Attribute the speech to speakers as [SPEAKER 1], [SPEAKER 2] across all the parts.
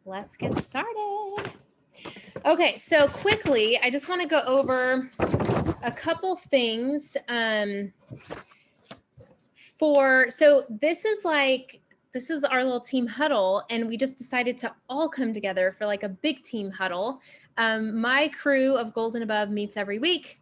[SPEAKER 1] let's get started. Okay, so quickly, I just want to go over a couple things. So this is our little team huddle, and we just decided to all come together for like a big team huddle. My crew of Golden Above meets every week.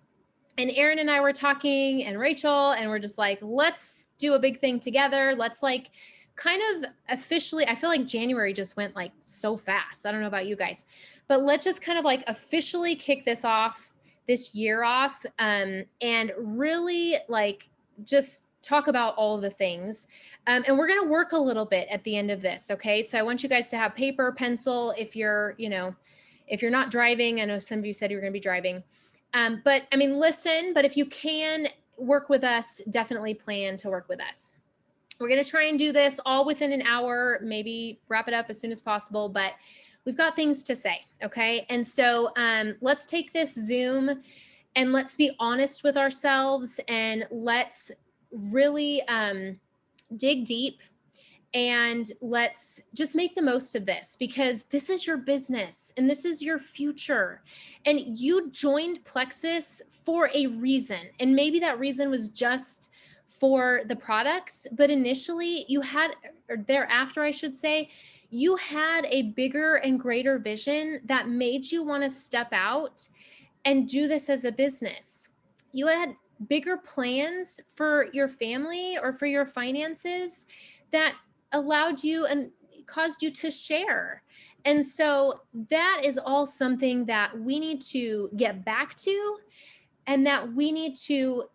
[SPEAKER 1] And Erin and I were talking, and Rachel, and we're just like, let's do a big thing together. Let's like kind of officially, I feel like January just went like so fast. I don't know about you guys, but let's just kind of like officially kick this year off, and really like just talk about all the things. And we're going to work a little bit at the end of this. Okay. So I want you guys to have paper, pencil. If you're not driving, I know some of you said you were going to be driving. But I mean, listen, but if you can work with us, definitely plan to work with us. We're going to try and do this all within an hour, maybe wrap it up as soon as possible, but we've got things to say. Okay. And so let's take this Zoom and let's be honest with ourselves, and let's really dig deep. And let's just make the most of this, because this is your business and this is your future. And you joined Plexus for a reason. And maybe that reason was just for the products, but initially you had, or thereafter, I should say, you had a bigger and greater vision that made you want to step out and do this as a business. You had bigger plans for your family or for your finances that allowed you and caused you to share. And so that is all something that we need to get back to, and that we need to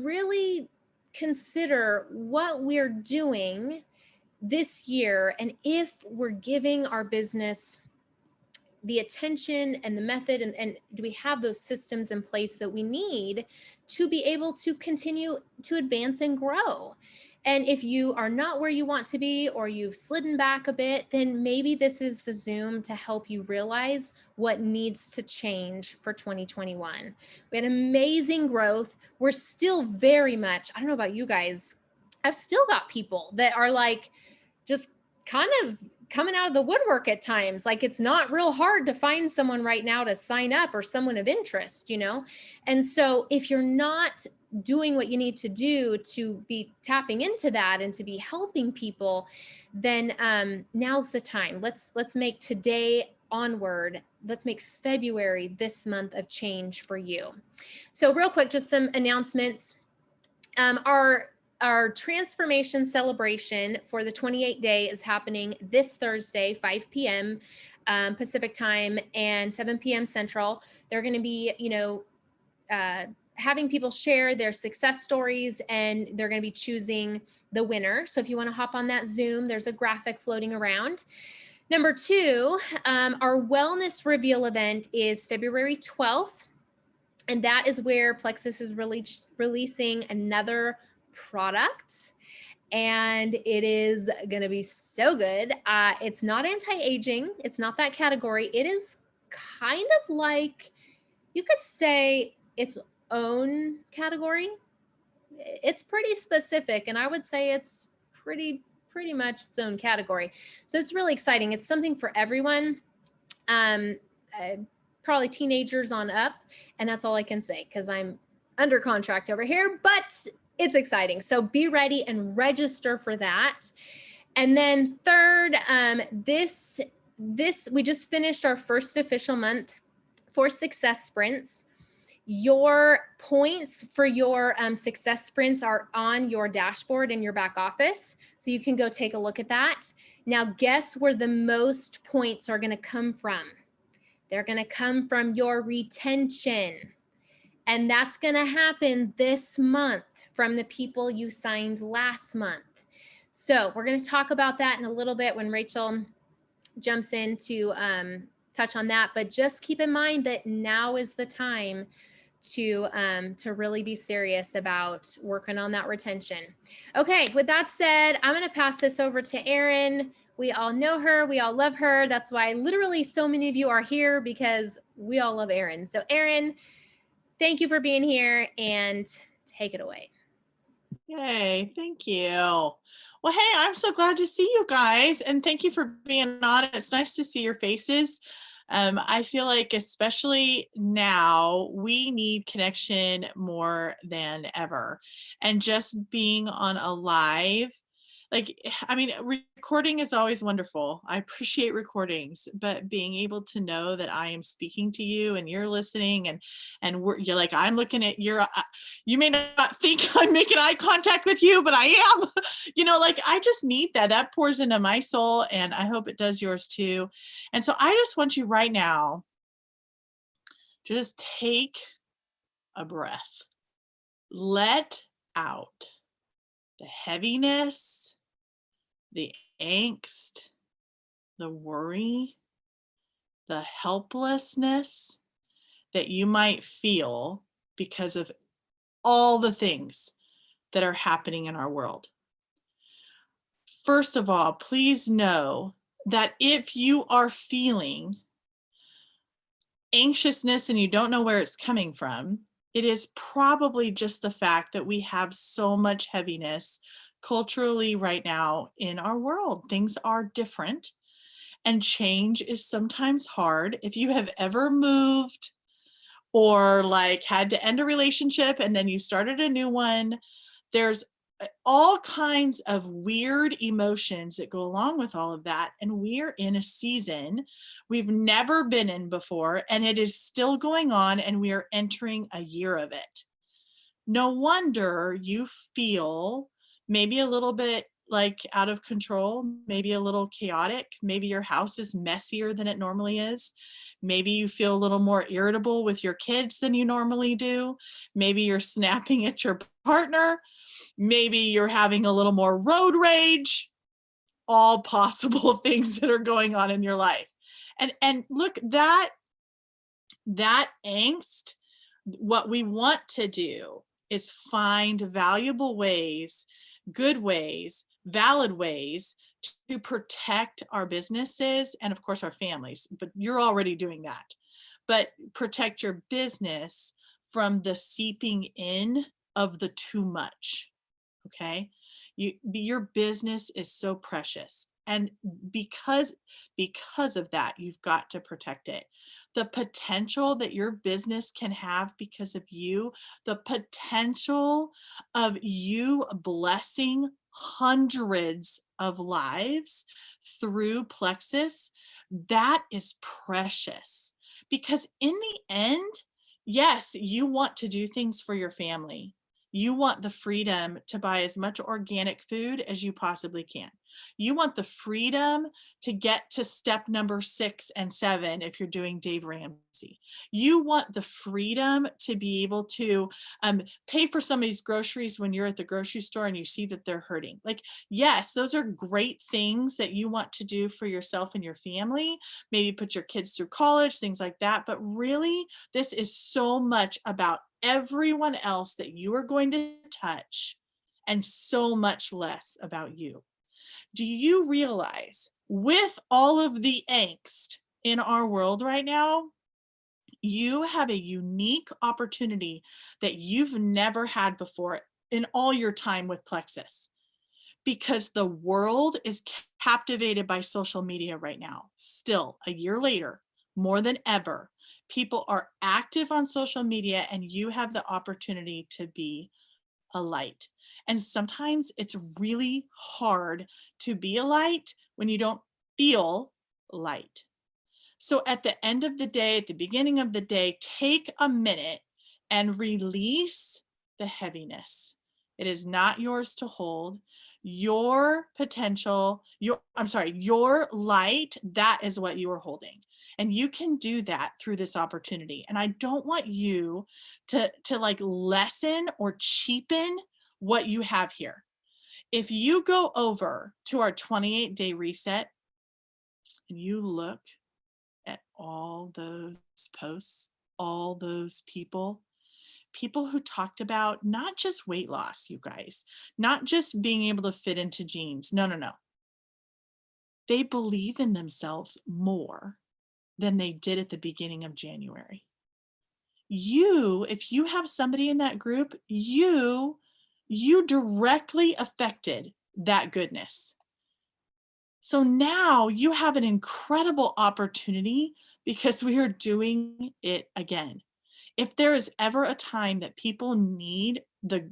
[SPEAKER 1] really consider what we're doing this year, and if we're giving our business the attention and the method, and do we have those systems in place that we need to be able to continue to advance and grow. And if you are not where you want to be, or you've slidden back a bit, then maybe this is the Zoom to help you realize what needs to change for 2021. We had amazing growth. We're still very much, I don't know about you guys, I've still got people that are like just kind of coming out of the woodwork at times. Like, it's not real hard to find someone right now to sign up, or someone of interest, And so if you're not doing what you need to do to be tapping into that and to be helping people, then now's the time. Let's make today onward, let's make February this month of change for you. So real quick, just some announcements. Our transformation celebration for the 28-day is happening this Thursday, 5 p.m. Pacific time and 7 p.m. Central. They're going to be, having people share their success stories, and they're going to be choosing the winner. So if you want to hop on that Zoom, there's a graphic floating around. Number 2, our wellness reveal event is February 12th. And that is where Plexus is releasing another product, and it is going to be so good. It's not anti-aging. It's not that category. It is kind of like, you could say, its own category. It's pretty specific, and I would say it's pretty much its own category. So it's really exciting. It's something for everyone. Probably teenagers on up, and that's all I can say because I'm under contract over here, but it's exciting. So be ready and register for that. And then third, this we just finished our first official month for success sprints. Your points for your success sprints are on your dashboard in your back office, so you can go take a look at that. Now, guess where the most points are going to come from? They're going to come from your retention. And that's going to happen this month from the people you signed last month. So we're going to talk about that in a little bit when Rachel jumps in to touch on that. But just keep in mind that now is the time to really be serious about working on that retention. Okay, with that said, I'm going to pass this over to Erin. We all know her. We all love her. That's why literally so many of you are here, because we all love Erin. So Erin, thank you for being here, and take it away.
[SPEAKER 2] Yay, thank you. Well, hey, I'm so glad to see you guys, and thank you for being on. It's nice to see your faces. I feel like, especially now, we need connection more than ever. And just being on a live, like, I mean, recording is always wonderful. I appreciate recordings, but being able to know that I am speaking to you and you're listening, you're like, I'm looking at your, you may not think I'm making eye contact with you, but I am. Like, I just need that. That pours into my soul, and I hope it does yours too. And so I just want you right now to just take a breath. Let out the heaviness, the angst, the worry, the helplessness that you might feel because of all the things that are happening in our world. First of all, please know that if you are feeling anxiousness and you don't know where it's coming from, it is probably just the fact that we have so much heaviness culturally right now in our world. Things are different and change is sometimes hard. If you have ever moved or like had to end a relationship and then you started a new one, there's all kinds of weird emotions that go along with all of that. And we're in a season we've never been in before, and it is still going on, and we are entering a year of it. No wonder you feel maybe a little bit like out of control, maybe a little chaotic. Maybe your house is messier than it normally is. Maybe you feel a little more irritable with your kids than you normally do. Maybe you're snapping at your partner. Maybe you're having a little more road rage. All possible things that are going on in your life. And look, that angst, what we want to do is find valuable ways, good ways, valid ways to protect our businesses and of course our families, but you're already doing that. But protect your business from the seeping in of the too much. Okay? Your business is so precious, and because of that, you've got to protect it. The potential that your business can have because of you, the potential of you blessing hundreds of lives through Plexus, that is precious. Because in the end, yes, you want to do things for your family. You want the freedom to buy as much organic food as you possibly can. You want the freedom to get to step number 6 and 7 if you're doing Dave Ramsey. You want the freedom to be able to pay for somebody's groceries when you're at the grocery store and you see that they're hurting. Like, yes, those are great things that you want to do for yourself and your family. Maybe put your kids through college, things like that. But really, this is so much about everyone else that you are going to touch and so much less about you. Do you realize, with all of the angst in our world right now, you have a unique opportunity that you've never had before in all your time with Plexus? Because the world is captivated by social media right now. Still, a year later, more than ever, people are active on social media, and you have the opportunity to be a light. And sometimes it's really hard to be a light when you don't feel light. So at the end of the day, at the beginning of the day, take a minute and release the heaviness. It is not yours to hold. Your potential, your light, that is what you are holding. And you can do that through this opportunity. And I don't want you to like lessen or cheapen what you have here. If you go over to our 28-day reset and you look at all those posts, all those people who talked about not just weight loss, you guys, not just being able to fit into jeans. No, no, no. They believe in themselves more than they did at the beginning of January. If you have somebody in that group, you directly affected that goodness. So now you have an incredible opportunity because we are doing it again. If there is ever a time that people need the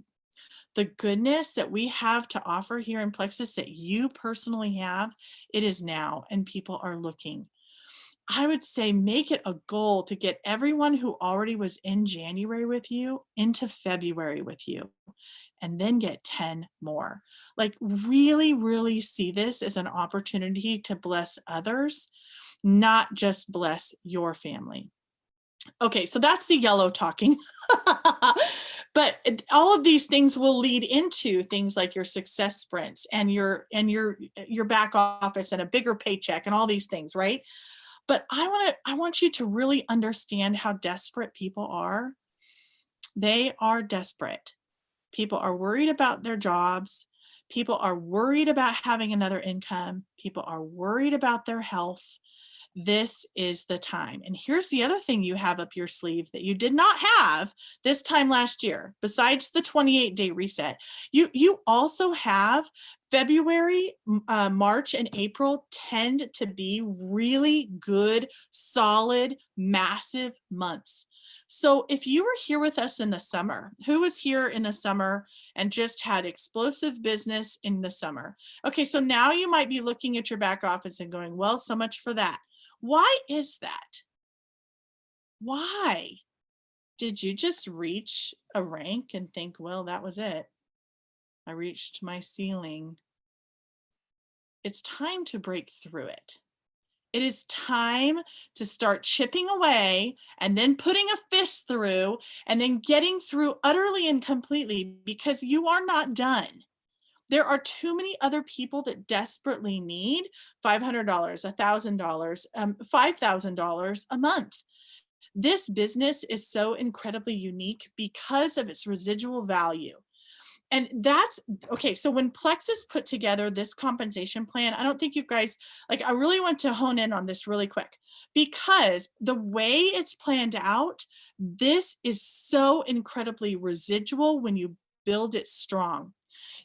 [SPEAKER 2] goodness that we have to offer here in Plexus that you personally have, it is now, and people are looking. I would say make it a goal to get everyone who already was in January with you into February with you, and then get 10 more. Like really, really see this as an opportunity to bless others, not just bless your family. Okay, so that's the yellow talking. But all of these things will lead into things like your success sprints and your back office and a bigger paycheck and all these things, right? But I want you to really understand how desperate people are. They are desperate. People are worried about their jobs. People are worried about having another income. People are worried about their health. This is the time. And here's the other thing you have up your sleeve that you did not have this time last year, besides the 28-day reset. You also have February, March, and April tend to be really good, solid, massive months. So if you were here with us in the summer, who was here in the summer and just had explosive business in the summer? Okay, so now you might be looking at your back office and going, well, so much for that. Why is that? Why? Did you just reach a rank and think, well, that was it? I reached my ceiling. It's time to break through it. It is time to start chipping away and then putting a fist through and then getting through utterly and completely, because you are not done. There are too many other people that desperately need $500, $1,000, $5,000 a month. This business is so incredibly unique because of its residual value. And that's okay. So when Plexus put together this compensation plan, I don't think you guys, like, I really want to hone in on this really quick, because the way it's planned out, this is so incredibly residual when you build it strong.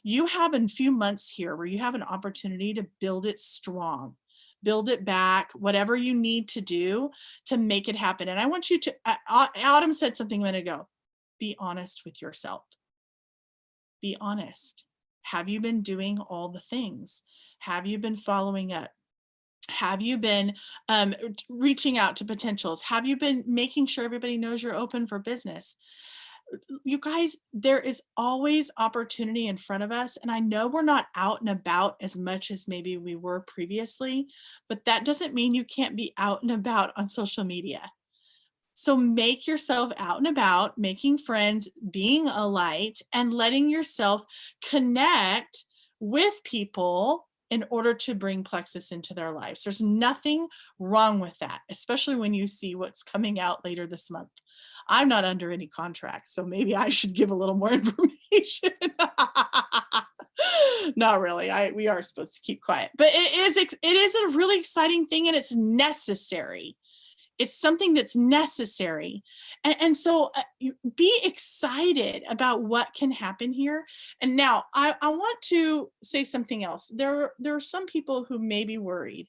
[SPEAKER 2] You have a few months here where you have an opportunity to build it strong, build it back, whatever you need to do to make it happen. And I want you to, Autumn said something a minute ago, be honest with yourself. Be honest. Have you been doing all the things? Have you been following up? Have you been reaching out to potentials? Have you been making sure everybody knows you're open for business? You guys, there is always opportunity in front of us. And I know we're not out and about as much as maybe we were previously, but that doesn't mean you can't be out and about on social media. So make yourself out and about, making friends, being a light, and letting yourself connect with people in order to bring Plexus into their lives. There's nothing wrong with that, especially when you see what's coming out later this month. I'm not under any contract, so maybe I should give a little more information. Not really. We are supposed to keep quiet, but it is a really exciting thing, and it's necessary. It's something that's necessary. And so be excited about what can happen here. And now I want to say something else. There are some people who may be worried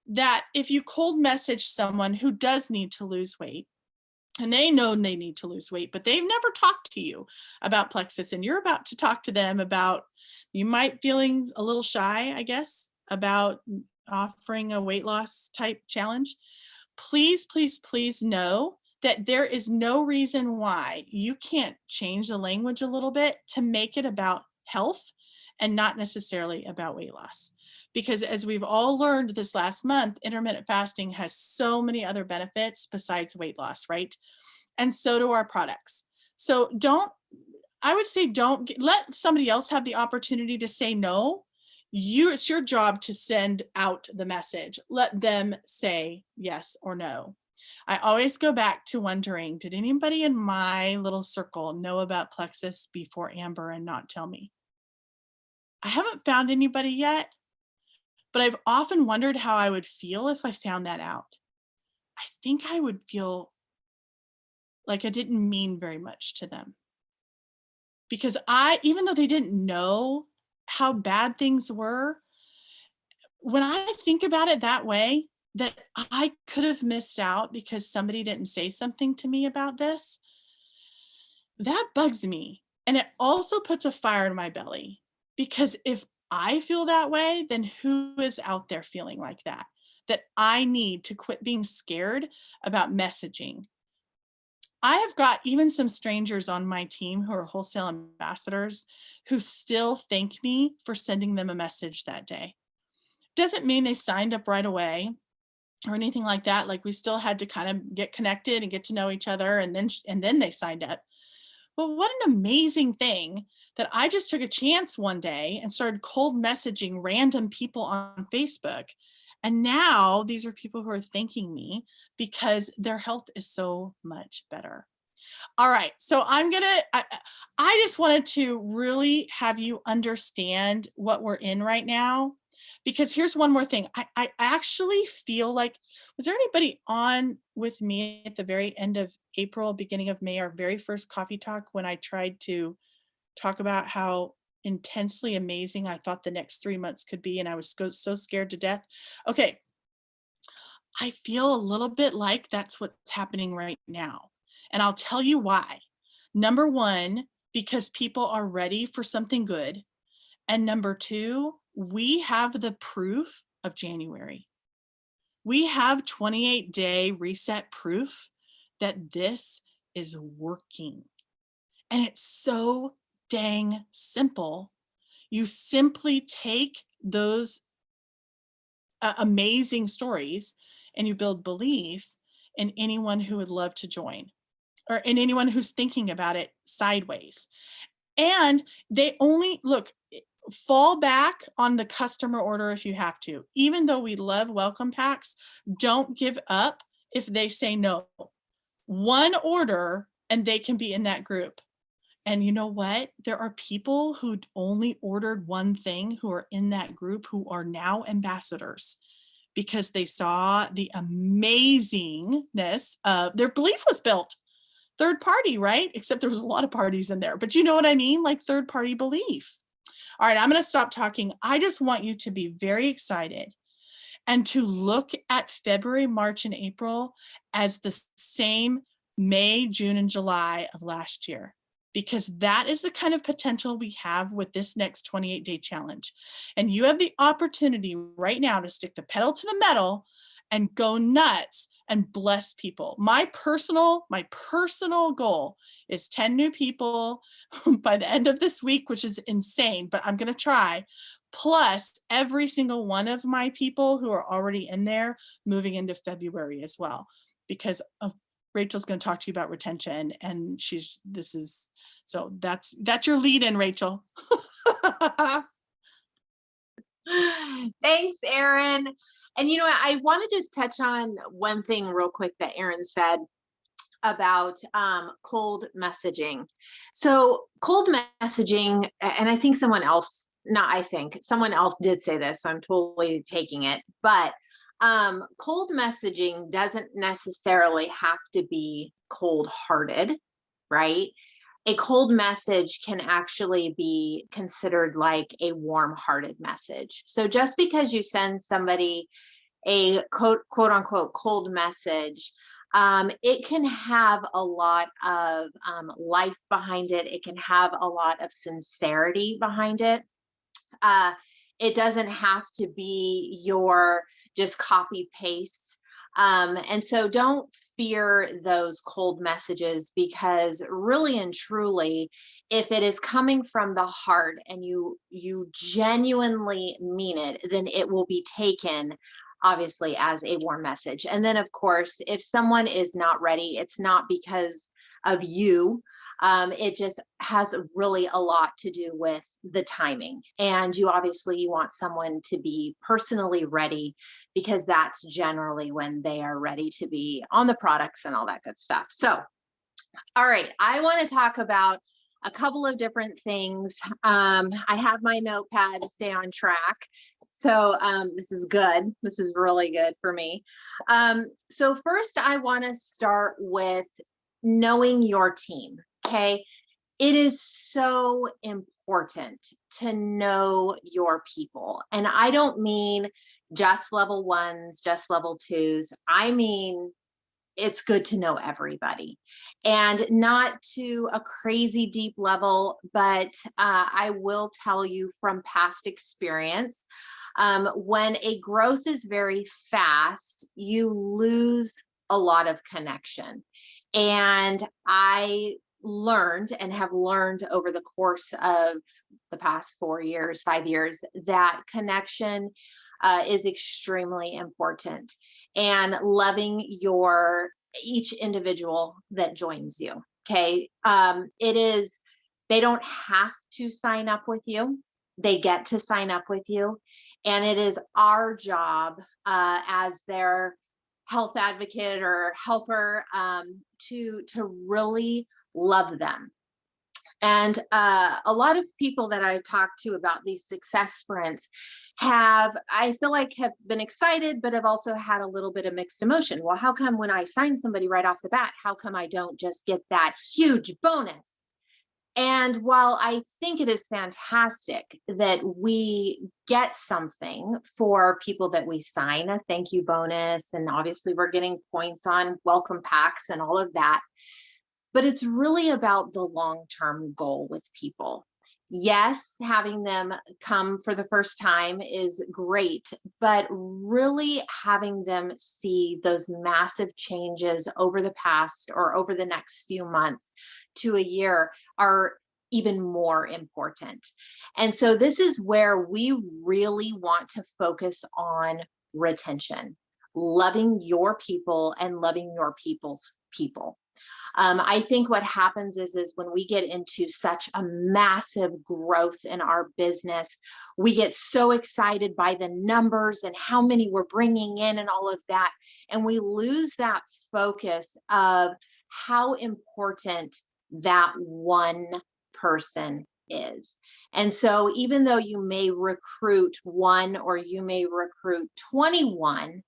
[SPEAKER 2] that if you cold message someone who does need to lose weight, and they know they need to lose weight, but they've never talked to you about Plexus, and you're about to talk to them about, you might feeling a little shy, I guess, about offering a weight loss type challenge. Please, please, please know that there is no reason why you can't change the language a little bit to make it about health and not necessarily about weight loss. Because as we've all learned this last month, intermittent fasting has so many other benefits besides weight loss, right? And so do our products. So I would say don't let somebody else have the opportunity to say no. It's your job to send out the message. Let them say yes or no. I always go back to wondering, did anybody in my little circle know about Plexus before Amber and not tell me? I haven't found anybody yet, but I've often wondered how I would feel if I found that out. I think I would feel like I didn't mean very much to them. Because even though they didn't know how bad things were, when I think about it that way, that I could have missed out because somebody didn't say something to me about this, that bugs me. And it also puts a fire in my belly, because if I feel that way, then who is out there feeling like that? That I need to quit being scared about messaging. I have got even some strangers on my team who are wholesale ambassadors who still thank me for sending them a message that day. Doesn't mean they signed up right away or anything like that. Like, we still had to kind of get connected and get to know each other, and then they signed up. But what an amazing thing that I just took a chance one day and started cold messaging random people on Facebook. And now these are people who are thanking me because their health is so much better. All right. So I just wanted to really have you understand what we're in right now, because here's one more thing. I actually feel like, was there anybody on with me at the very end of April, beginning of May, our very first coffee talk, when I tried to talk about how intensely amazing I thought the next 3 months could be, and I was so scared to death? Okay. I feel a little bit like that's what's happening right now. And I'll tell you why. Number one, because people are ready for something good. And number two, we have the proof of January. We have 28-day reset proof that this is working. And it's so dang simple. You simply take those amazing stories and you build belief in anyone who would love to join, or in anyone who's thinking about it sideways. And they only fall back on the customer order if you have to. Even though we love welcome packs, don't give up if they say no. One order and they can be in that group. And you know what? There are people who only ordered one thing who are in that group who are now ambassadors, because they saw the amazingness of their belief was built. Third party, right? Except there was a lot of parties in there, but you know what I mean? Like third party belief. All right, I'm going to stop talking. I just want you to be very excited and to look at February, March, and April as the same May, June, and July of last year, because that is the kind of potential we have with this next 28-day challenge. And you have the opportunity right now to stick the pedal to the metal and go nuts and bless people. My personal goal is 10 new people by the end of this week, which is insane, but I'm going to try. Plus every single one of my people who are already in there moving into February as well, because Rachel's going to talk to you about retention, and so that's your lead in, Rachel.
[SPEAKER 3] Thanks, Erin. And you know what, I want to just touch on one thing real quick that Erin said about cold messaging. So cold messaging, and I think someone else did say this, so I'm totally taking it, but cold messaging doesn't necessarily have to be cold-hearted, right? A cold message can actually be considered like a warm-hearted message. So just because you send somebody a quote unquote cold message, it can have a lot of life behind it. It can have a lot of sincerity behind it. It doesn't have to be your just copy paste. And so don't fear those cold messages, because really and truly, if it is coming from the heart and you genuinely mean it, then it will be taken obviously as a warm message. And then of course, if someone is not ready, it's not because of you. It just has really a lot to do with the timing. And you want someone to be personally ready, because that's generally when they are ready to be on the products and all that good stuff. So, all right, I want to talk about a couple of different things. I have my notepad to stay on track. So this is good. This is really good for me. So first, I want to start with knowing your team. Okay. It is so important important to know your people. And I don't mean just level ones, just level twos. I mean, it's good to know everybody, and not to a crazy deep level, but I will tell you from past experience, when a growth is very fast, you lose a lot of connection. And I learned and have learned over the course of the past 4 years, 5 years, that connection is extremely important, and loving your each individual that joins you. Okay. It is, they don't have to sign up with you. They get to sign up with you. And it is our job as their health advocate or helper to really love them. And a lot of people that I've talked to about these success sprints have, I feel like, have been excited, but have also had a little bit of mixed emotion. Well, how come when I sign somebody right off the bat, how come I don't just get that huge bonus? And while I think it is fantastic that we get something for people that we sign, a thank you bonus, and obviously we're getting points on welcome packs and all of that, but it's really about the long-term goal with people. Yes, having them come for the first time is great, but really having them see those massive changes over the past or over the next few months to a year are even more important. And so this is where we really want to focus on retention, loving your people and loving your people's people. I think what happens is when we get into such a massive growth in our business, we get so excited by the numbers and how many we're bringing in and all of that. And we lose that focus of how important that one person is. And so even though you may recruit one or you may recruit 21,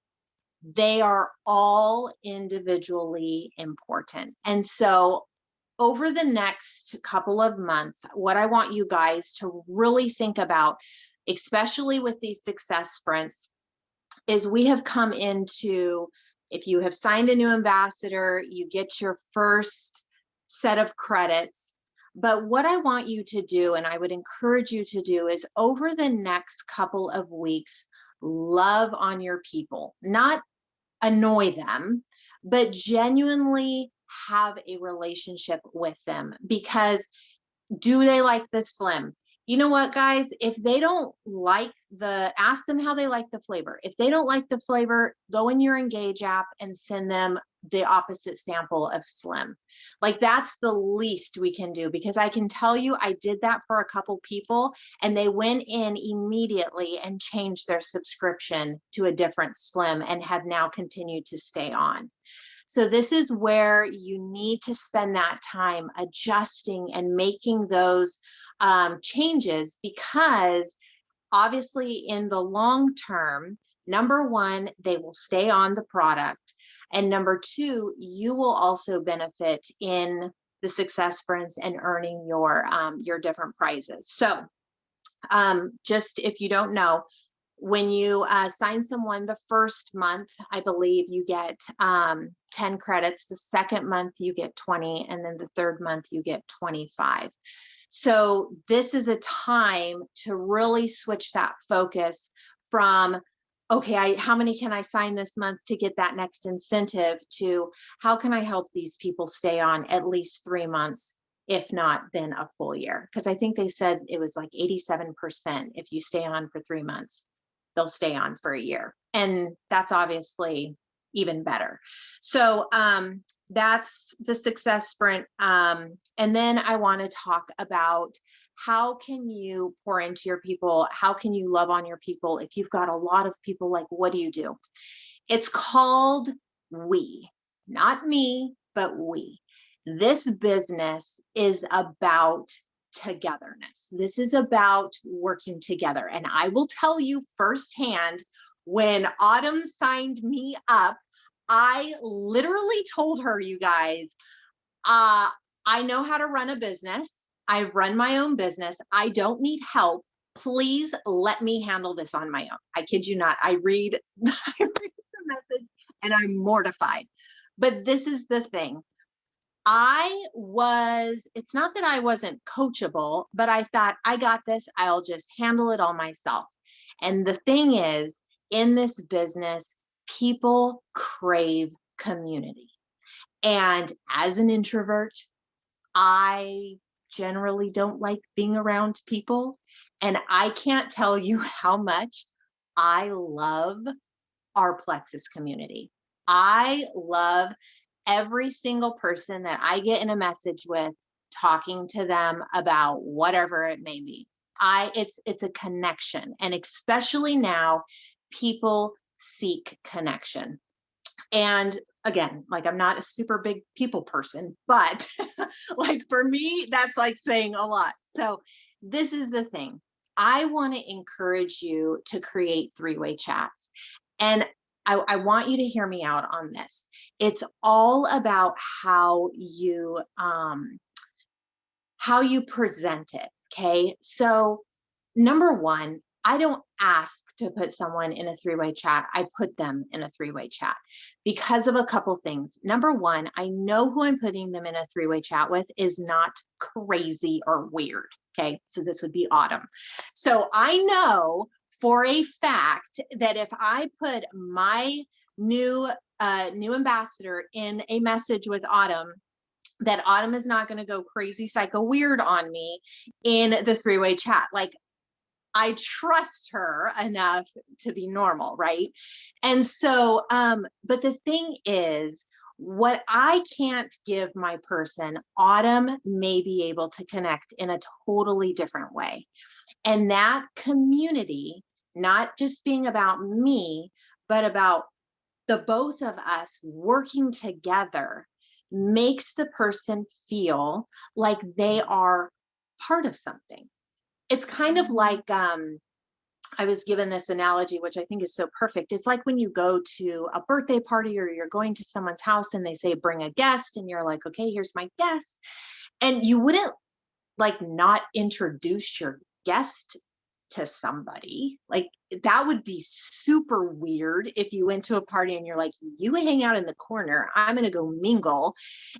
[SPEAKER 3] they are all individually important. And so over the next couple of months, what I want you guys to really think about, especially with these success sprints, is we have come into, if you have signed a new ambassador, you get your first set of credits. But what I want you to do, and I would encourage you to do, is over the next couple of weeks, love on your people, not annoy them, but genuinely have a relationship with them. Because do they like the slim? You know what, guys? If they don't like ask them how they like the flavor. If they don't like the flavor, go in your Engage app and send them the opposite sample of slim. Like, that's the least we can do, because I can tell you, I did that for a couple people and they went in immediately and changed their subscription to a different slim and have now continued to stay on. So this is where you need to spend that time adjusting and making those changes, because obviously in the long term, number one, they will stay on the product. And number two, you will also benefit in the success sprints and earning your different prizes. So just if you don't know, when you sign someone the first month, I believe you get 10 credits. The second month you get 20, and then the third month you get 25. So this is a time to really switch that focus from, okay, how many can I sign this month to get that next incentive, to how can I help these people stay on at least 3 months, if not then a full year? Because I think they said it was like 87%. If you stay on for 3 months, they'll stay on for a year. And that's obviously even better. So that's the success sprint. And then I want to talk about, how can you pour into your people? How can you love on your people? If you've got a lot of people, like, what do you do? It's called we, not me, but we. This business is about togetherness. This is about working together. And I will tell you firsthand, when Autumn signed me up, I literally told her, you guys, I know how to run a business. I run my own business. I don't need help. Please let me handle this on my own. I kid you not. I read, I read the message and I'm mortified. But this is the thing. It's not that I wasn't coachable, but I thought, I got this. I'll just handle it all myself. And the thing is, in this business, people crave community. And as an introvert, I generally don't like being around people. And I can't tell you how much I love our Plexus community. I love every single person that I get in a message with, talking to them about whatever it may be. It's a connection. And especially now, people seek connection. And again, like, I'm not a super big people person, but like, for me, that's like saying a lot. So this is the thing. I want to encourage you to create three-way chats. And I want you to hear me out on this. It's all about how you present it. Okay. So number one, I don't ask to put someone in a three-way chat. I put them in a three-way chat because of a couple things. Number one, I know who I'm putting them in a three-way chat with is not crazy or weird. Okay. So this would be Autumn. So I know for a fact that if I put my new ambassador in a message with Autumn, that Autumn is not going to go crazy psycho weird on me in the three-way chat. Like, I trust her enough to be normal, right? And so, but the thing is, what I can't give my person, Autumn may be able to connect in a totally different way. And that community, not just being about me, but about the both of us working together, makes the person feel like they are part of something. It's kind of like, I was given this analogy, which I think is so perfect. It's like when you go to a birthday party or you're going to someone's house and they say, bring a guest, and you're like, okay, here's my guest. And you wouldn't like not introduce your guest to somebody. Like, that would be super weird if you went to a party and you're like, you hang out in the corner, I'm going to go mingle.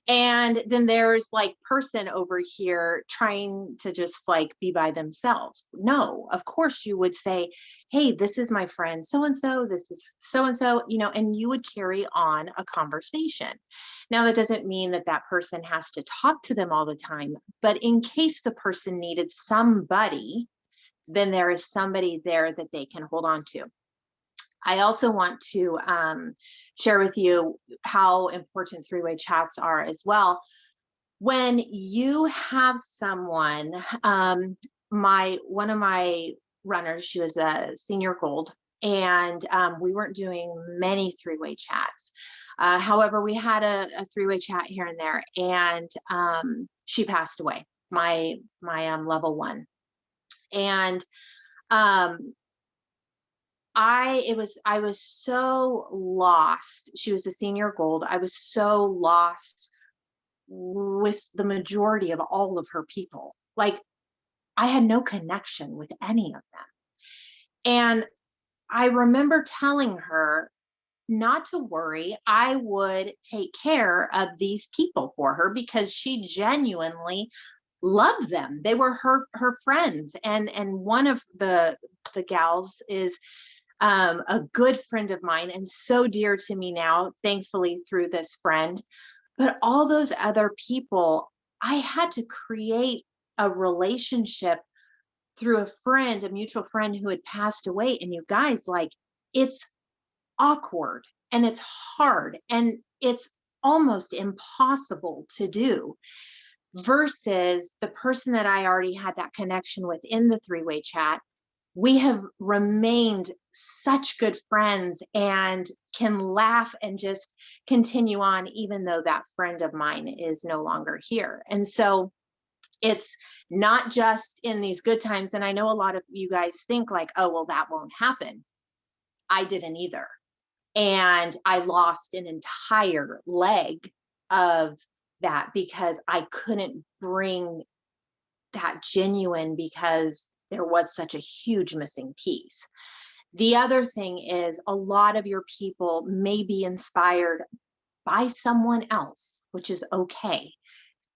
[SPEAKER 3] And then there's like person over here trying to just like be by themselves. No, of course you would say, hey, this is my friend so-and-so, this is so-and-so, and you would carry on a conversation. Now, that doesn't mean that that person has to talk to them all the time, but in case the person needed somebody, then there is somebody there that they can hold on to. I also want to share with you how important three-way chats are as well. When you have someone, one of my runners, she was a senior gold, and we weren't doing many three-way chats. However, we had a three-way chat here and there, and she passed away, my level one. And I was so lost. She was a senior gold. I was so lost with the majority of all of her people. Like, I had no connection with any of them. And I remember telling her not to worry, I would take care of these people for her because she genuinely loved them. They were her friends. And one of the gals is a good friend of mine and so dear to me now, thankfully, through this friend. But all those other people, I had to create a relationship through a friend, a mutual friend who had passed away. And you guys, like, it's awkward and it's hard and it's almost impossible to do, versus the person that I already had that connection with in the three-way chat. We have remained such good friends and can laugh and just continue on, even though that friend of mine is no longer here. And so it's not just in these good times. And I know a lot of you guys think like, oh, well, that won't happen. I didn't either. And I lost an entire leg of that because I couldn't bring that genuine because there was such a huge missing piece. The other thing is a lot of your people may be inspired by someone else, which is okay.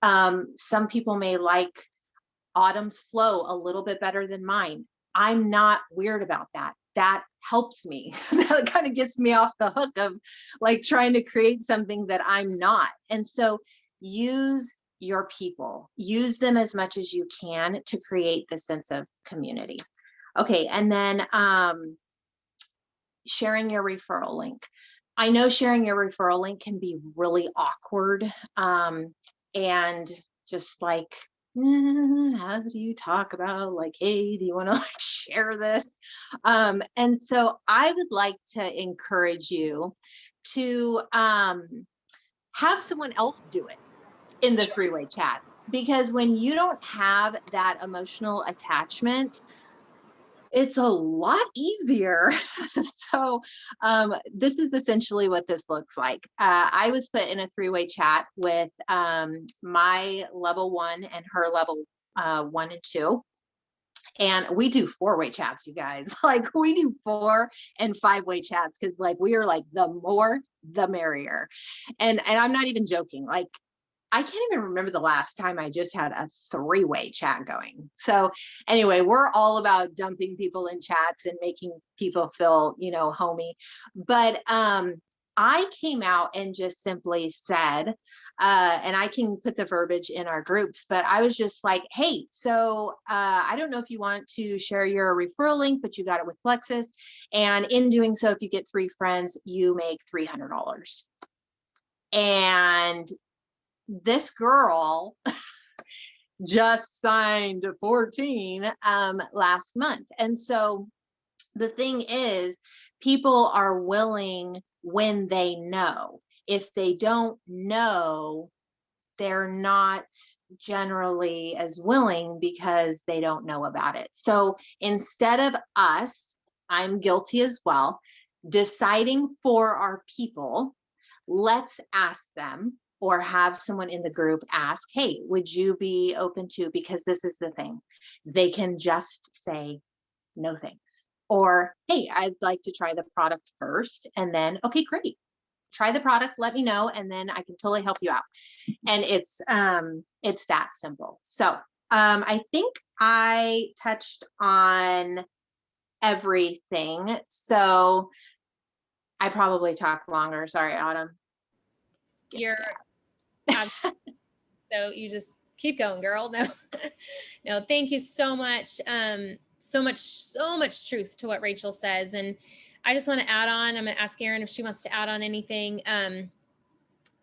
[SPEAKER 3] Some people may like Autumn's flow a little bit better than mine. I'm not weird about that. That helps me. That kind of gets me off the hook of like trying to create something that I'm not. And so use your people, use them as much as you can to create this sense of community. Okay. And then sharing your referral link. I know sharing your referral link can be really awkward and just like, how do you talk about like, hey, do you want to like share this? And so I would like to encourage you to have someone else do it in the three-way chat, because when you don't have that emotional attachment, it's a lot easier. So this is essentially what this looks like. I was put in a three-way chat with my level 1 and her level 1 and 2. And we do 4-way chats, you guys. Like we do 4 and 5-way chats because like we are like the more the merrier. And I'm not even joking. Like I can't even remember the last time I just had a 3-way chat going. So anyway, we're all about dumping people in chats and making people feel, you know, homey. But I came out and just simply said, and I can put the verbiage in our groups, but I was just like, hey, so I don't know if you want to share your referral link, but you got it with Plexus. And in doing so, if you get 3 friends, you make $300. And this girl just signed 14 last month. And so the thing is, people are willing when they know. If they don't know, they're not generally as willing because they don't know about it. So instead of us, I'm guilty as well, deciding for our people, let's ask them, or have someone in the group ask, hey, would you be open to, because this is the thing, they can just say, no thanks. Or, hey, I'd like to try the product first. And then, okay, great. Try the product, let me know, and then I can totally help you out. And it's that simple. So I think I touched on everything. So I probably talked longer. Sorry, Autumn.
[SPEAKER 1] You're so you just keep going, girl. No, no, thank you so much. So much truth to what Rachel says. And I just want to add on, I'm going to ask Erin if she wants to add on anything.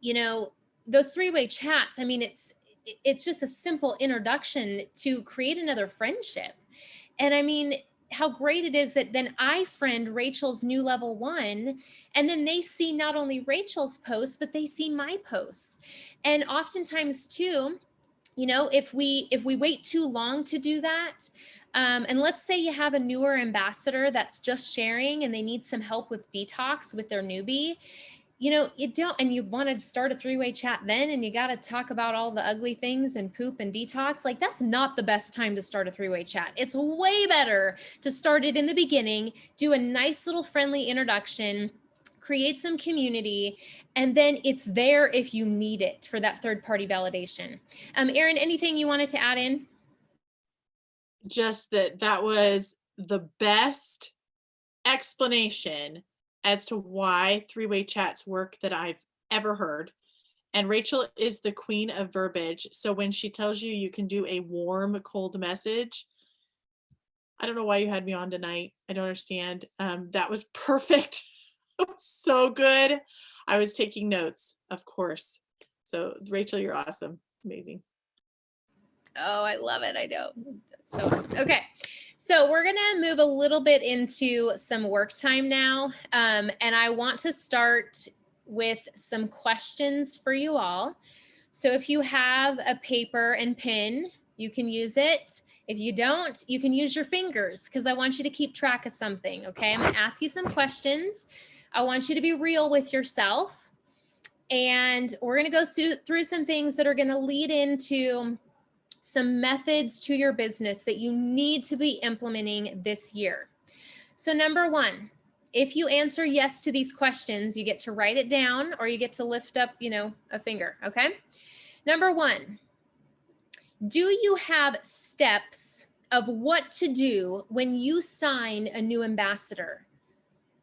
[SPEAKER 1] You know, those 3-way chats, I mean, it's just a simple introduction to create another friendship. And I mean, how great it is that then I friend Rachel's new level 1, and then they see not only Rachel's posts, but they see my posts. And oftentimes too, you know, if we wait too long to do that, and let's say you have a newer ambassador that's just sharing and they need some help with detox with their newbie, you know, you don't, and you want to start a 3-way chat then, and you got to talk about all the ugly things and poop and detox. Like that's not the best time to start a 3-way chat. It's way better to start it in the beginning, do a nice little friendly introduction, create some community, and then it's there if you need it for that third-party validation. Erin, anything you wanted to add in?
[SPEAKER 2] Just that was the best explanation as to why 3-way chats work that I've ever heard. And Rachel is the queen of verbiage. So when she tells you you can do a warm, cold message, I don't know why you had me on tonight. I don't understand. That was perfect. It was so good. I was taking notes, of course. So Rachel, you're awesome. Amazing.
[SPEAKER 1] Oh, I love it. I know. So awesome. Okay. So we're going to move a little bit into some work time now. And I want to start with some questions for you all. So if you have a paper and pen, you can use it. If you don't, you can use your fingers because I want you to keep track of something. Okay. I'm going to ask you some questions. I want you to be real with yourself. And we're going to go through some things that are going to lead into some methods to your business that you need to be implementing this year. So number one, if you answer yes to these questions, you get to write it down or you get to lift up, a finger, okay? Number one, do you have steps of what to do when you sign a new ambassador?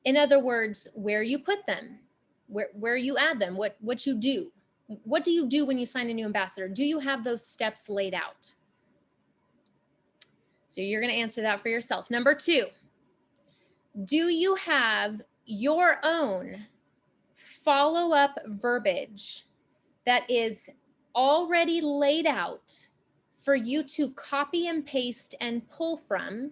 [SPEAKER 1] In other words, where you put them, where you add them, what you do. What do you do when you sign a new ambassador? Do you have those steps laid out? So you're going to answer that for yourself. Number two, do you have your own follow-up verbiage that is already laid out for you to copy and paste and pull from,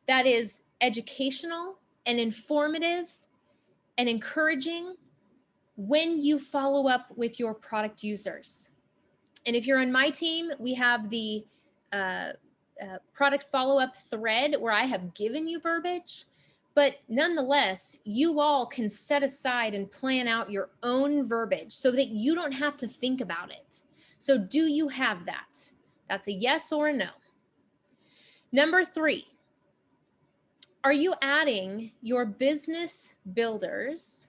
[SPEAKER 1] that is educational and informative and encouraging when you follow up with your product users? And if you're on my team, we have the product follow-up thread where I have given you verbiage, but nonetheless, you all can set aside and plan out your own verbiage so that you don't have to think about it. So do you have that? That's a yes or a no. Number three, are you adding your business builders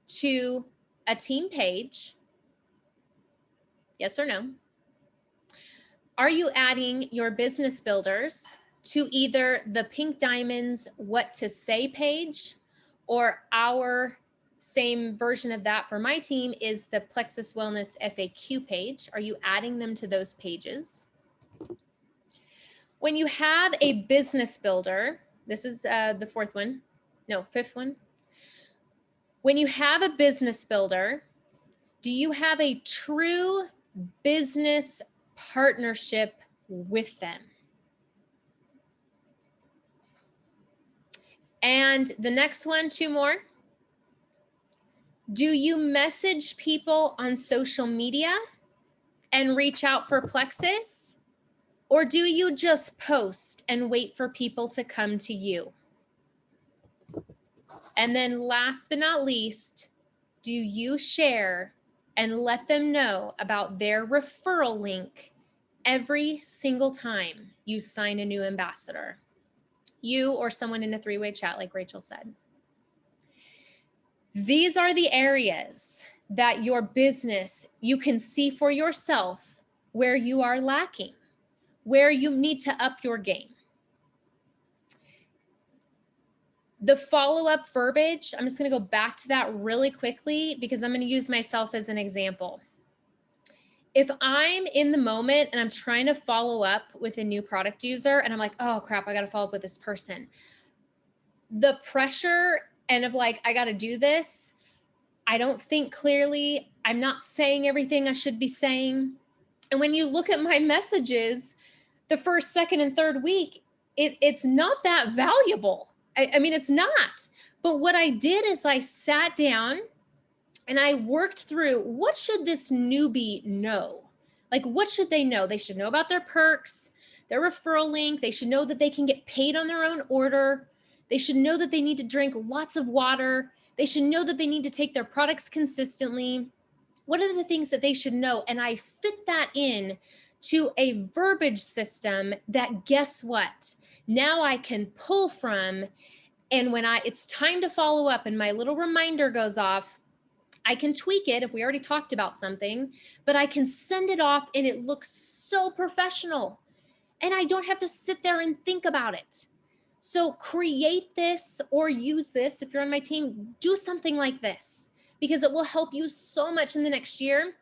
[SPEAKER 1] to a team page? Yes or no? Are you adding your business builders to either the Pink Diamonds What to Say page, or our same version of that for my team is the Plexus Wellness FAQ page? Are you adding them to those pages? When you have a business builder, this is the fifth one. When you have a business builder, do you have a true business partnership with them? And the next one, two more. Do you message people on social media and reach out for Plexus? Or do you just post and wait for people to come to you? And then last but not least, do you share and let them know about their referral link every single time you sign a new ambassador? You or someone in a three-way chat, like Rachel said. These are the areas that your business, you can see for yourself where you are lacking, where you need to up your game. The follow-up verbiage, I'm just going to go back to that really quickly because I'm going to use myself as an example. If I'm in the moment and I'm trying to follow up with a new product user and I'm like, oh crap, I got to follow up with this person. The pressure and of like, I got to do this. I don't think clearly. I'm not saying everything I should be saying. And when you look at my messages, the first, second, and third week, it's not that valuable. I mean, it's not. But what I did is I sat down and I worked through, what should this newbie know? Like, what should they know? They should know about their perks, their referral link. They should know that they can get paid on their own order. They should know that they need to drink lots of water. They should know that they need to take their products consistently. What are the things that they should know? And I fit that in to a verbiage system that, guess what? Now I can pull from, and when it's time to follow up and my little reminder goes off, I can tweak it if we already talked about something, but I can send it off and it looks so professional. And I don't have to sit there and think about it. So create this or use this. If you're on my team, do something like this because it will help you so much in the next year,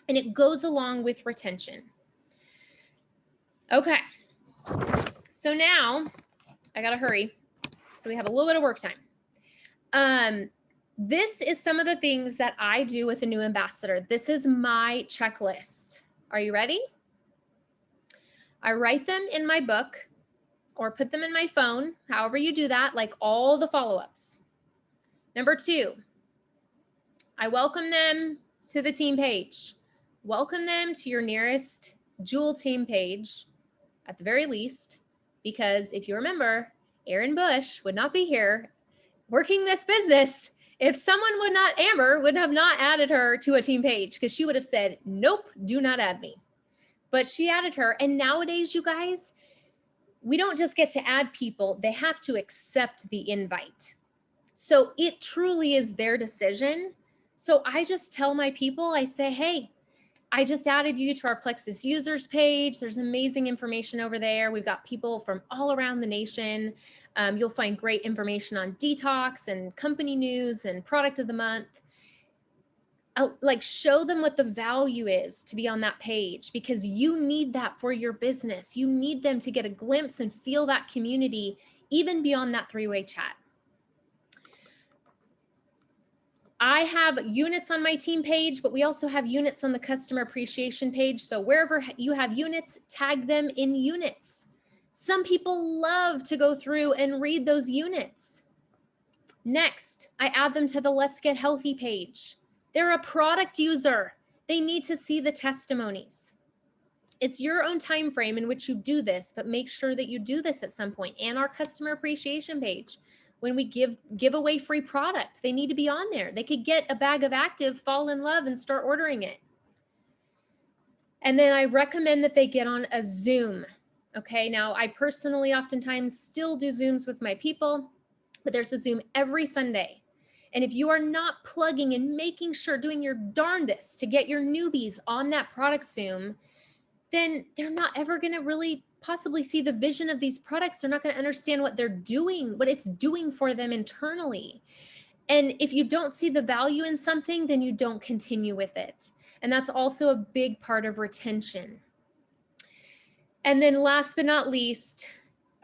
[SPEAKER 1] and it goes along with retention. Okay. So now I got to hurry. So we have a little bit of work time. This is some of the things that I do with a new ambassador. This is my checklist. Are you ready? I write them in my book or put them in my phone, however you do that, like all the follow-ups. Number two, I welcome them to the team page. Welcome them to your nearest Jewel team page at the very least, because if you remember, Erin Bush would not be here working this business if Amber would have not added her to a team page, because she would have said, nope, do not add me. but she added her. And nowadays, you guys, we don't just get to add people, they have to accept the invite. So it truly is their decision. So I just tell my people, I say, hey, I just added you to our Plexus users page. There's amazing information over there. We've got people from all around the nation. You'll find great information on detox and company news and product of the month. I'll, like, show them what the value is to be on that page, because you need that for your business. You need them to get a glimpse and feel that community, even beyond that three-way chat. I have units on my team page, but we also have units on the customer appreciation page. So wherever you have units, tag them in units. Some people love to go through and read those units. Next, I add them to the Let's Get Healthy page. They're a product user. They need to see the testimonies. It's your own time frame in which you do this, but make sure that you do this at some point. And our customer appreciation page. When we give away free product, they need to be on there. They could get a bag of active, fall in love, and start ordering it. And then I recommend that they get on a Zoom. Okay, now I personally oftentimes still do Zooms with my people, but there's a Zoom every Sunday. And if you are not plugging and making sure, doing your darndest to get your newbies on that product Zoom, then they're not ever going to really possibly see the vision of these products. They're not going to understand what they're doing, what it's doing for them internally. And if you don't see the value in something, then you don't continue with it. And that's also a big part of retention. And then last but not least,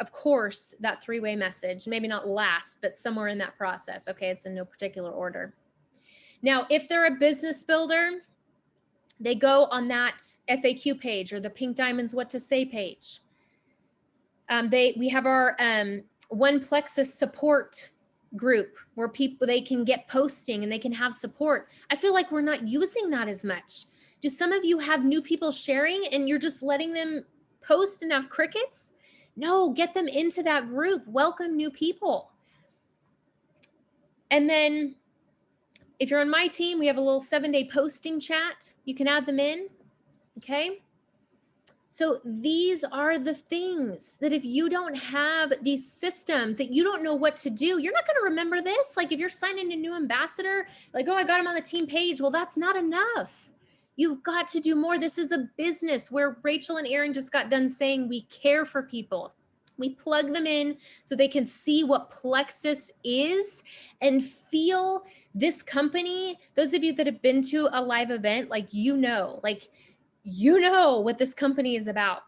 [SPEAKER 1] of course, that three-way message, maybe not last, but somewhere in that process. Okay, it's in no particular order. Now, if they're a business builder, they go on that FAQ page or the Pink Diamonds What to Say page. We have our One Plexus support group where people, they can get posting and they can have support. I feel like we're not using that as much. Do some of you have new people sharing and you're just letting them post and have crickets? No, get them into that group. Welcome new people. And then if you're on my team, we have a little 7-day posting chat. You can add them in, okay? So these are the things that if you don't have these systems, that you don't know what to do, you're not going to remember this. Like if you're signing a new ambassador, like, oh, I got him on the team page. Well, that's not enough. You've got to do more. This is a business where Rachel and Erin just got done saying we care for people. We plug them in so they can see what Plexus is and feel this company. Those of you that have been to a live event, like, you know what this company is about.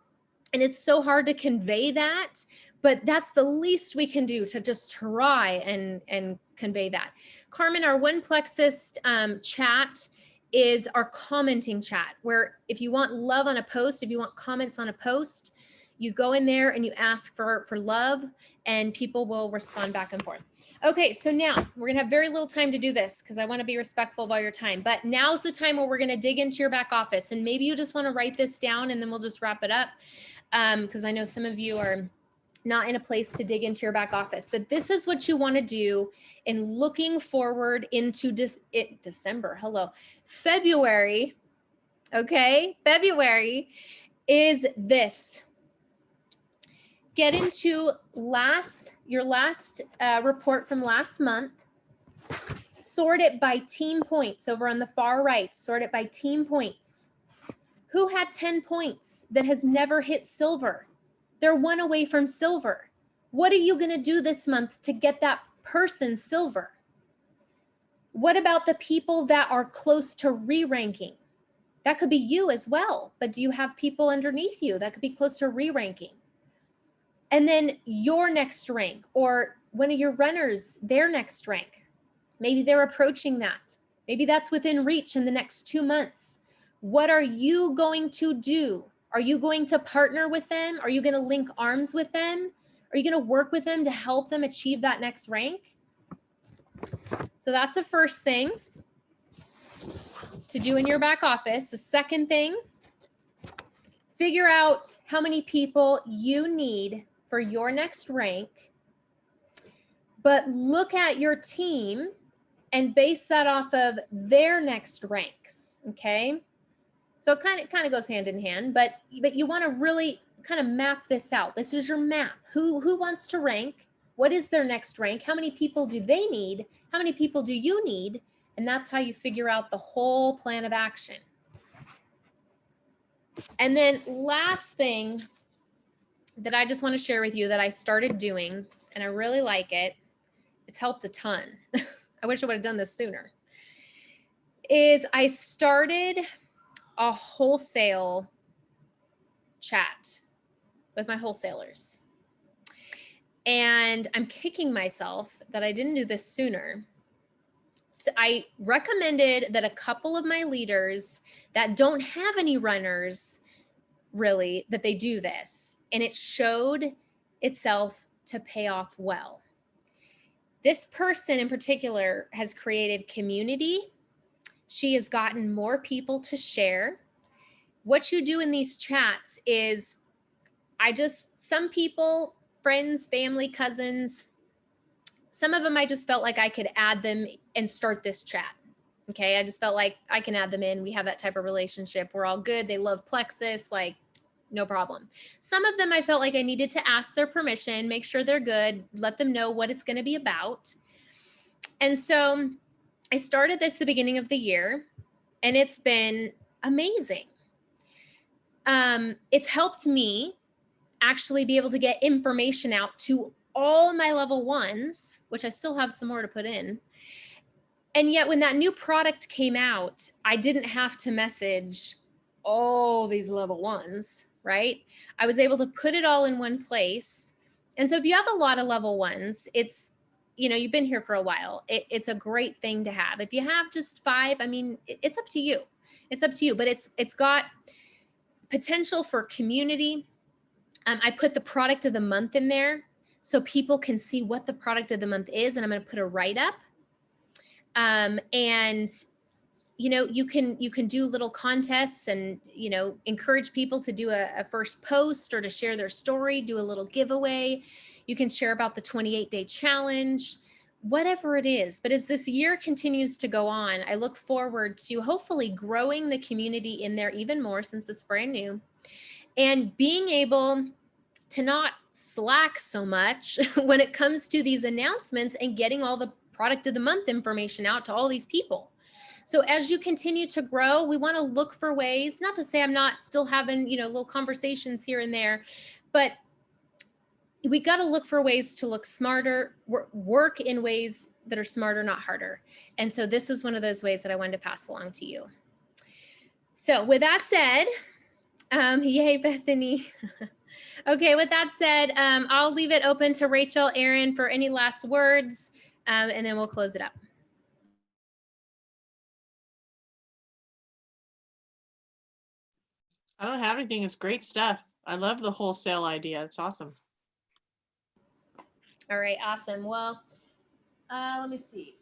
[SPEAKER 1] And it's so hard to convey that, but that's the least we can do to just try and convey that. Carmen, our One Plexus chat is our commenting chat, where if you want love on a post, if you want comments on a post, you go in there and you ask for love and people will respond back and forth. Okay, so now we're gonna have very little time to do this because I wanna be respectful of all your time, but now's the time where we're gonna dig into your back office, and maybe you just wanna write this down and then we'll just wrap it up because I know some of you are not in a place to dig into your back office, but this is what you wanna do in looking forward into February, okay? February is this. Get into your last report from last month, sort it by team points over on the far right, sort it by team points. Who had 10 points that has never hit silver? They're one away from silver. What are you gonna do this month to get that person silver? What about the people that are close to re-ranking? That could be you as well, but do you have people underneath you that could be close to re-ranking? And then your next rank, or one of your runners, their next rank. Maybe they're approaching that. Maybe that's within reach in the next 2 months. What are you going to do? Are you going to partner with them? Are you going to link arms with them? Are you going to work with them to help them achieve that next rank? So that's the first thing to do in your back office. The second thing, figure out how many people you need for your next rank, but look at your team and base that off of their next ranks, okay? So it kind of goes hand in hand, but you want to really kind of map this out. This is your map. Who wants to rank? What is their next rank? How many people do they need? How many people do you need? And that's how you figure out the whole plan of action. And then last thing that I just want to share with you that I started doing, and I really like it, it's helped a ton. I wish I would have done this sooner, is I started a wholesale chat with my wholesalers. And I'm kicking myself that I didn't do this sooner. So I recommended that a couple of my leaders that don't have any runners really, that they do this. And it showed itself to pay off well. This person in particular has created community. She has gotten more people to share. What you do in these chats is some people, friends, family, cousins, some of them I just felt like I could add them and start this chat. Okay, I just felt like I can add them in. We have that type of relationship. We're all good. They love Plexus, like no problem. Some of them I felt like I needed to ask their permission, make sure they're good, let them know what it's going to be about. And so I started this the beginning of the year, and it's been amazing. It's helped me actually be able to get information out to all my level ones, which I still have some more to put in. And yet when that new product came out, I didn't have to message all these level ones, right? I was able to put it all in one place. And so if you have a lot of level ones, it's, you've been here for a while. It's a great thing to have. If you have just 5, I mean, it's up to you. It's up to you, but it's got potential for community. I put the product of the month in there so people can see what the product of the month is. And I'm going to put a write-up. And you can do little contests and, encourage people to do a first post or to share their story, do a little giveaway. You can share about the 28-day challenge, whatever it is. But as this year continues to go on, I look forward to hopefully growing the community in there even more since it's brand new, and being able to not slack so much when it comes to these announcements and getting all the product of the month information out to all these people. So as you continue to grow, we want to look for ways, not to say I'm not still having, little conversations here and there, but we got to look for ways to look smarter, work in ways that are smarter, not harder. And so this was one of those ways that I wanted to pass along to you. So with that said, yay, Bethany. Okay, with that said, I'll leave it open to Rachel, Erin for any last words, and then we'll close it up.
[SPEAKER 2] I don't have anything. It's great stuff. I love the wholesale idea. It's awesome.
[SPEAKER 1] All right, awesome. Well, let me see.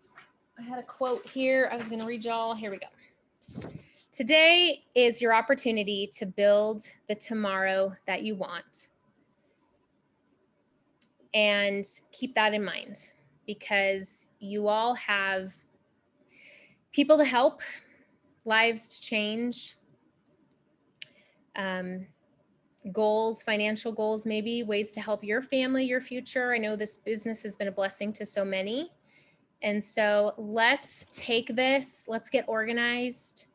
[SPEAKER 1] I had a quote here. I was going to read y'all. Here we go. Today is your opportunity to build the tomorrow that you want. And keep that in mind, because you all have people to help, lives to change, goals, financial goals, maybe ways to help your family, your future. I know this business has been a blessing to so many. And so let's take this, let's get organized,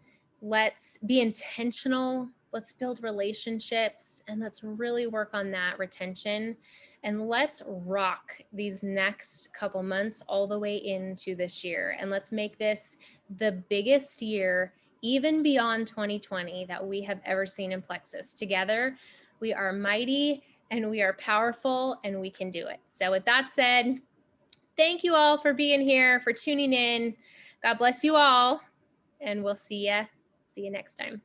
[SPEAKER 1] let's be intentional, let's build relationships, and let's really work on that retention. And let's rock these next couple months all the way into this year. And let's make this the biggest year, even beyond 2020, that we have ever seen in Plexus. Together, we are mighty and we are powerful and we can do it. So with that said, thank you all for being here, for tuning in. God bless you all, and we'll see you next time.